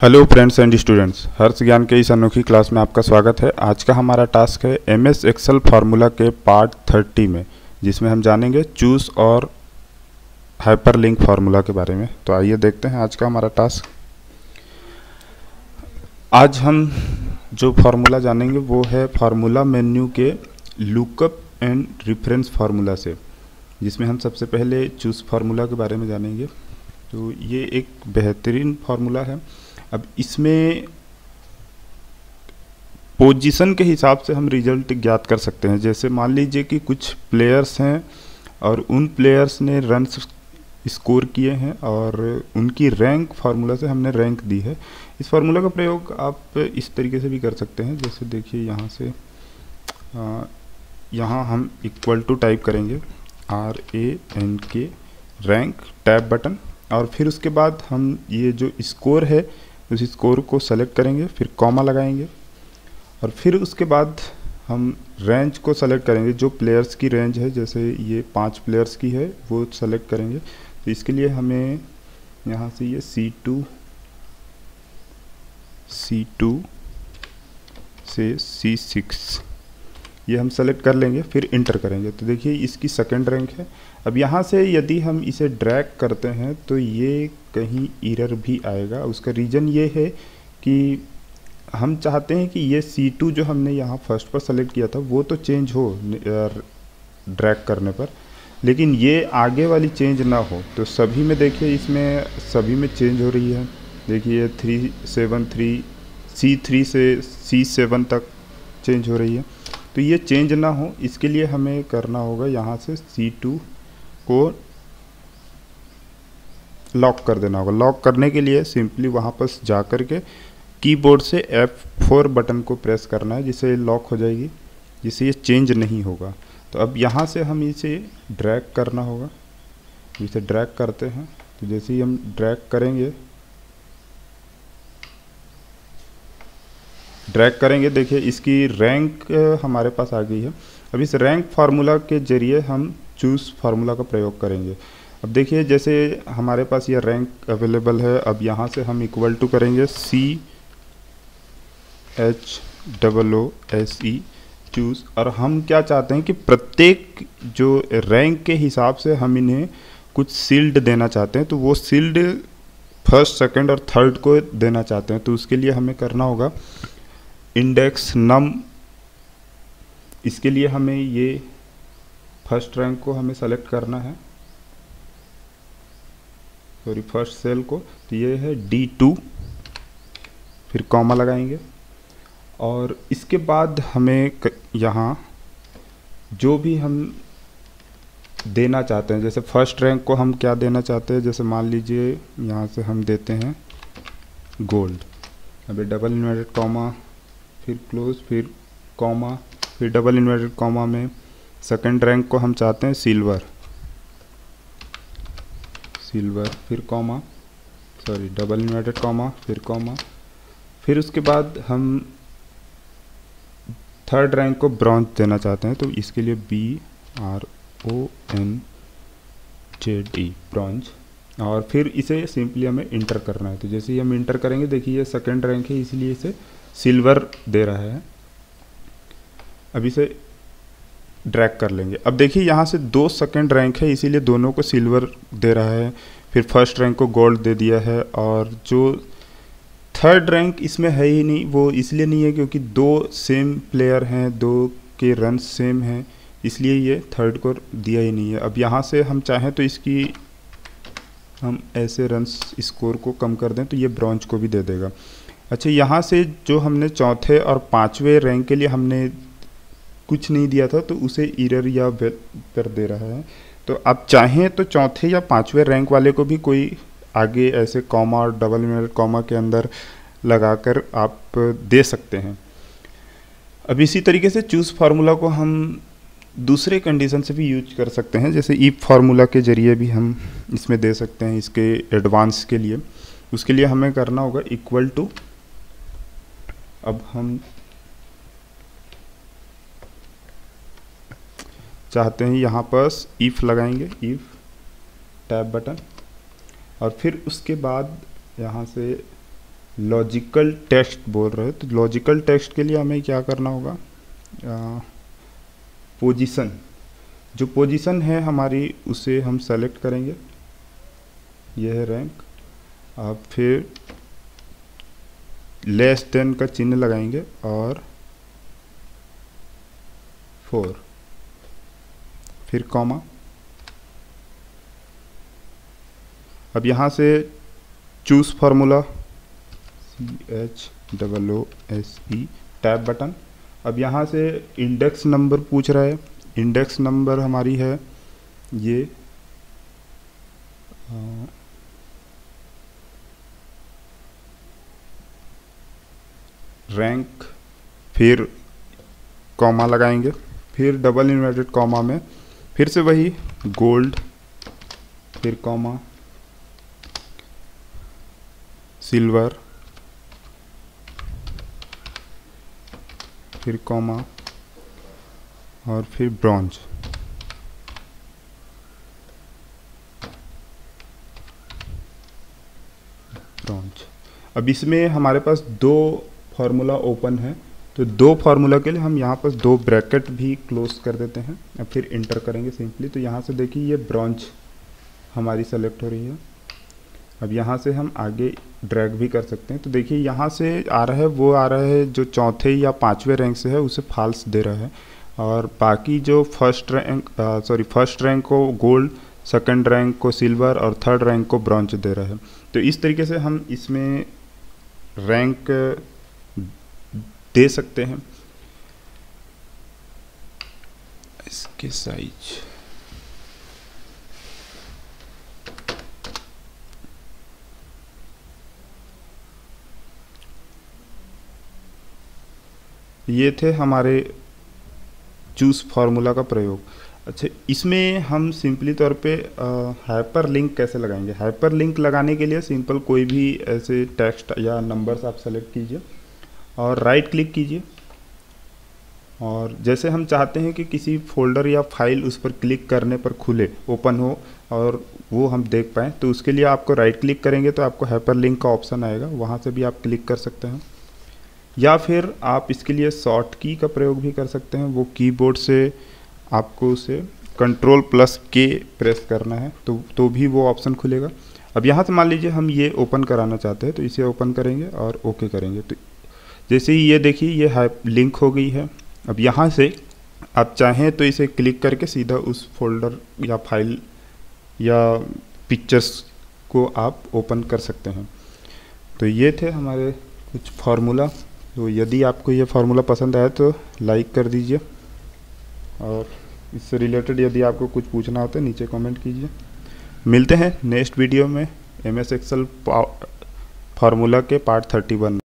Hello friends and students, हर्ष ज्ञान के इस अनोखी क्लास में आपका स्वागत है। आज का हमारा टास्क है एमएस एक्सेल फार्मूला के पार्ट 30 में, जिसमें हम जानेंगे चूज और हाइपरलिंक फार्मूला के बारे में। तो आइए देखते हैं आज का हमारा टास्क। आज हम जो फार्मूला जानेंगे वो है फार्मूला मेन्यू के लुकअप एंड रेफरेंस फार्मूला से, जिसमें हम सबसे पहले चूज फार्मूला के बारे में जानेंगे। तो ये एक बेहतरीन फार्मूला है। अब इसमें पोजीशन के हिसाब से हम रिजल्ट ज्ञात कर सकते हैं। जैसे मान लीजिए कि कुछ प्लेयर्स हैं और उन प्लेयर्स ने रन स्कोर किए हैं और उनकी रैंक फार्मूला से हमने रैंक दी है। इस फार्मूला का प्रयोग आप इस तरीके से भी कर सकते हैं। जैसे देखिए यहाँ से यहाँ हम इक्वल टू टाइप करेंगे RANK रैंक टैब बटन, और फिर उसके बाद हम ये जो स्कोर है उस स्कोर को सेलेक्ट करेंगे, फिर कॉमा लगाएंगे और फिर उसके बाद हम रेंज को सेलेक्ट करेंगे। जो प्लेयर्स की रेंज है, जैसे ये 5 प्लेयर्स की है, वो सेलेक्ट करेंगे। तो इसके लिए हमें यहाँ से ये C2 से C6 ये हम सेलेक्ट कर लेंगे, फिर इंटर करेंगे। तो देखिए इसकी सेकंड रैंक है। अब यहाँ से यदि हम इसे ड्रैग करते हैं तो ये कहीं एरर भी आएगा। उसका रीज़न ये है कि हम चाहते हैं कि ये C2 जो हमने यहाँ फर्स्ट पर सेलेक्ट किया था वो तो चेंज हो ड्रैग करने पर, लेकिन ये आगे वाली चेंज ना हो। तो सभी में देखिए, इसमें सभी में चेंज हो रही है। देखिए 373 C3 से C7 तक चेंज हो रही है। तो ये चेंज ना हो, इसके लिए हमें करना होगा यहाँ से C2 को लॉक कर देना होगा। लॉक करने के लिए सिंपली वहाँ पर जा कर के कीबोर्ड से F4 बटन को प्रेस करना है, जिससे लॉक हो जाएगी, जिससे ये चेंज नहीं होगा। तो अब यहाँ से हम इसे ड्रैग करना होगा। इसे ड्रैग करते हैं तो जैसे ही हम ड्रैग करेंगे देखिए इसकी रैंक हमारे पास आ गई है। अब इस रैंक फार्मूला के जरिए हम चूज़ फार्मूला का प्रयोग करेंगे। अब देखिए जैसे हमारे पास यह रैंक अवेलेबल है। अब यहाँ से हम इक्वल टू करेंगे CHOOSE चूज़, और हम क्या चाहते हैं कि प्रत्येक जो रैंक के हिसाब से हम इन्हें कुछ सील्ड देना चाहते हैं। तो वो सील्ड फर्स्ट, सेकंड और थर्ड को देना चाहते हैं। तो उसके लिए हमें करना होगा इंडेक्स नम। इसके लिए हमें ये फर्स्ट रैंक को हमें सेलेक्ट करना है, सॉरी फर्स्ट सेल को। तो ये है D2, फिर कॉमा लगाएंगे और इसके बाद हमें यहाँ जो भी हम देना चाहते हैं, जैसे फर्स्ट रैंक को हम क्या देना चाहते हैं, जैसे मान लीजिए यहाँ से हम देते हैं गोल्ड। अभी डबल इन्वर्टेड कॉमा, फिर क्लोज, फिर कॉमा, फिर डबल इन्वर्टेड कॉमा में सेकंड रैंक को हम चाहते हैं सिल्वर, फिर comma, sorry double inverted comma, फिर कॉमा, फिर उसके बाद हम थर्ड रैंक को ब्रॉन्ज देना चाहते हैं। तो इसके लिए BRONZE ब्रॉन्ज, और फिर इसे सिंपली हमें इंटर करना है। तो जैसे ही हम इंटर करेंगे देखिए ये सेकंड रैंक है, इसलिए इसे सिल्वर दे रहा है। अब इसे ड्रैग कर लेंगे। अब देखिए यहाँ से 2 सेकंड रैंक है, इसीलिए दोनों को सिल्वर दे रहा है। फिर फर्स्ट रैंक को गोल्ड दे दिया है, और जो थर्ड रैंक इसमें है ही नहीं, वो इसलिए नहीं है क्योंकि 2 सेम प्लेयर हैं, 2 के रन सेम हैं, इसलिए ये थर्ड को दिया ही नहीं है। अब यहाँ से हम चाहें तो इसकी हम ऐसे रन स्कोर को कम कर दें तो ये ब्रॉन्ज को भी दे देगा। अच्छा, यहाँ से जो हमने चौथे और पाँचवें रैंक के लिए हमने कुछ नहीं दिया था, तो उसे एरर या कर दे रहा है। तो आप चाहें तो चौथे या पाँचवें रैंक वाले को भी कोई आगे ऐसे कॉमा और डबल इन्वर्टेड कॉमा के अंदर लगाकर आप दे सकते हैं। अब इसी तरीके से चूज़ फार्मूला को हम दूसरे कंडीशन से भी यूज कर सकते हैं, जैसे इफ फार्मूला के जरिए भी हम इसमें दे सकते हैं। इसके एडवांस के लिए, उसके लिए हमें करना होगा इक्वल टू, अब हम चाहते हैं यहाँ पर इफ लगाएंगे, इफ टैब बटन, और फिर उसके बाद यहाँ से लॉजिकल टेक्स्ट बोल रहे हैं, तो लॉजिकल टेक्स्ट के लिए हमें क्या करना होगा, पोजीशन, जो पोजीशन है हमारी उसे हम सेलेक्ट करेंगे, यह है रैंक। अब फिर लेस देन का चिन्ह लगाएंगे और 4, फिर कॉमा। अब यहाँ से choose formula, CHOOSE, tab button. अब यहाँ से इंडेक्स नंबर पूछ रहा है, इंडेक्स नंबर हमारी है ये रैंक, फिर कॉमा लगाएंगे, फिर डबल इन्वर्टेड कॉमा में फिर से वही गोल्ड, फिर कॉमा, सिल्वर, फिर कॉमा और फिर ब्रॉन्ज। अब इसमें हमारे पास 2 फार्मूला ओपन है, तो 2 फार्मूला के लिए हम यहाँ पर 2 ब्रैकेट भी क्लोज कर देते हैं। अब फिर इंटर करेंगे सिंपली, तो यहाँ से देखिए ये ब्रॉन्ज हमारी सेलेक्ट हो रही है। अब यहाँ से हम आगे ड्रैग भी कर सकते हैं, तो देखिए यहाँ से आ रहा है, वो आ रहा है जो चौथे या 5वें रैंक से है उसे फॉल्स दे रहा है, और बाकी जो फर्स्ट रैंक को गोल्ड, सेकंड रैंक को सिल्वर और थर्ड रैंक को ब्रॉन्ज दे रहा है। तो इस तरीके से हम इसमें रैंक दे सकते हैं। इसके साइज ये थे हमारे चूज फार्मूला का प्रयोग। अच्छा, इसमें हम सिंपली तौर पे हाइपर लिंक कैसे लगाएंगे। हाइपर लिंक लगाने के लिए सिंपल कोई भी ऐसे टेक्स्ट या नंबर्स आप सेलेक्ट कीजिए और राइट क्लिक कीजिए, और जैसे हम चाहते हैं कि किसी फोल्डर या फाइल उस पर क्लिक करने पर खुले, ओपन हो और वो हम देख पाएँ, तो उसके लिए आपको राइट क्लिक करेंगे तो आपको हाइपर लिंक का ऑप्शन आएगा, वहाँ से भी आप क्लिक कर सकते हैं। या फिर आप इसके लिए शॉर्ट की का प्रयोग भी कर सकते हैं, वो कीबोर्ड से आपको उसे Ctrl+K प्रेस करना है तो भी वो ऑप्शन खुलेगा। अब यहाँ से मान लीजिए हम ये ओपन कराना चाहते हैं, तो इसे ओपन करेंगे और ओके करेंगे, तो जैसे ही ये देखिए ये लिंक हो गई है। अब यहाँ से आप चाहें तो इसे क्लिक करके सीधा उस फोल्डर या फाइल या पिक्चर्स को आप ओपन कर सकते हैं। तो ये थे हमारे कुछ फार्मूला। तो यदि आपको ये फार्मूला पसंद आया तो लाइक कर दीजिए, और इससे रिलेटेड यदि आपको कुछ पूछना हो तो नीचे कमेंट कीजिए। मिलते हैं नेक्स्ट वीडियो में MS एक्सेल फार्मूला के पार्ट 31।